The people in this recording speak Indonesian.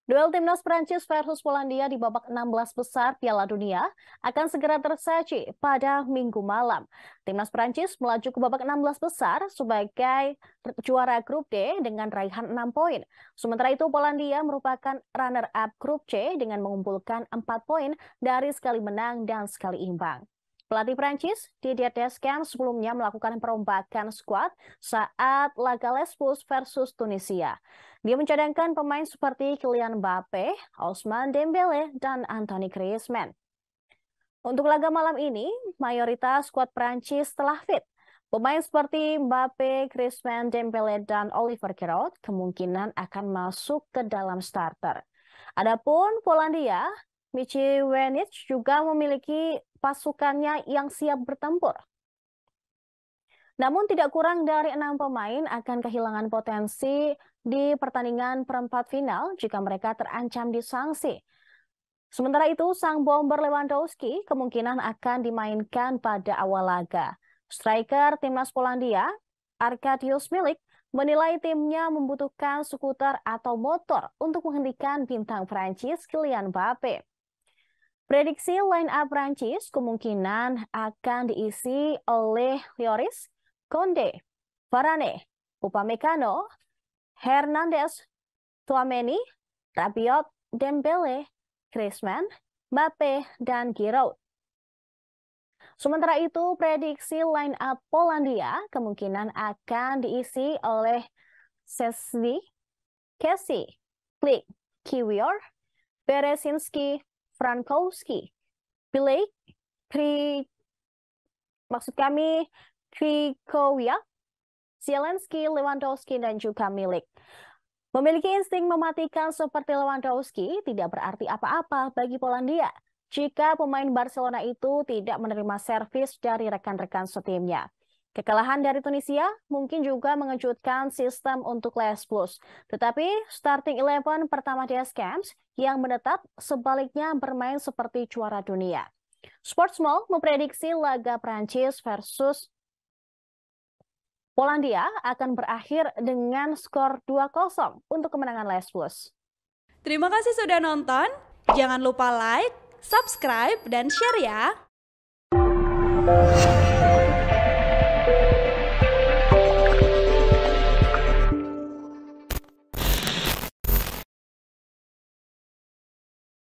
Duel timnas Prancis versus Polandia di babak 16 besar Piala Dunia akan segera tersaji pada Minggu malam. Timnas Prancis melaju ke babak 16 besar sebagai juara grup D dengan raihan 6 poin. Sementara itu Polandia merupakan runner-up grup C dengan mengumpulkan 4 poin dari sekali menang dan sekali imbang. Pelatih Prancis, Didier Deschamps, sebelumnya melakukan perombakan skuad saat laga Lesbos versus Tunisia. Dia mencadangkan pemain seperti Kylian Mbappe, Ousmane Dembele, dan Anthony Griezmann. Untuk laga malam ini, mayoritas skuad Prancis telah fit. Pemain seperti Mbappe, Griezmann, Dembele, dan Oliver Giroud kemungkinan akan masuk ke dalam starter. Adapun Polandia, Michi Wenic juga memiliki pasukannya yang siap bertempur. Namun tidak kurang dari 6 pemain akan kehilangan potensi di pertandingan perempat final jika mereka terancam disanksi. Sementara itu, sang bomber Lewandowski kemungkinan akan dimainkan pada awal laga. Striker timnas Polandia, Arkadiusz Milik, menilai timnya membutuhkan skuter atau motor untuk menghentikan bintang Prancis Kylian Mbappe. Prediksi line up Prancis kemungkinan akan diisi oleh Lloris, Konde, Varane, Upamecano, Hernandez, Tchouaméni, Rabiot, Dembele, Griezmann, Mbappe, dan Giroud. Sementara itu, prediksi line up Polandia kemungkinan akan diisi oleh Szczęsny, Kessie, Klich, Kiwior, Berezinski, Frankowski, Bilek, Krikowiak, Zielinski, Lewandowski, dan juga Milik. Memiliki insting mematikan seperti Lewandowski tidak berarti apa-apa bagi Polandia jika pemain Barcelona itu tidak menerima servis dari rekan-rekan setimnya. Kekalahan dari Tunisia mungkin juga mengejutkan sistem untuk Lesbos. Tetapi starting 11 pertama Deschamps yang menetap sebaliknya bermain seperti juara dunia. Sportsmall memprediksi laga Prancis versus Polandia akan berakhir dengan skor 2-0 untuk kemenangan Lesbos. Terima kasih sudah nonton. Jangan lupa like, subscribe, dan share ya.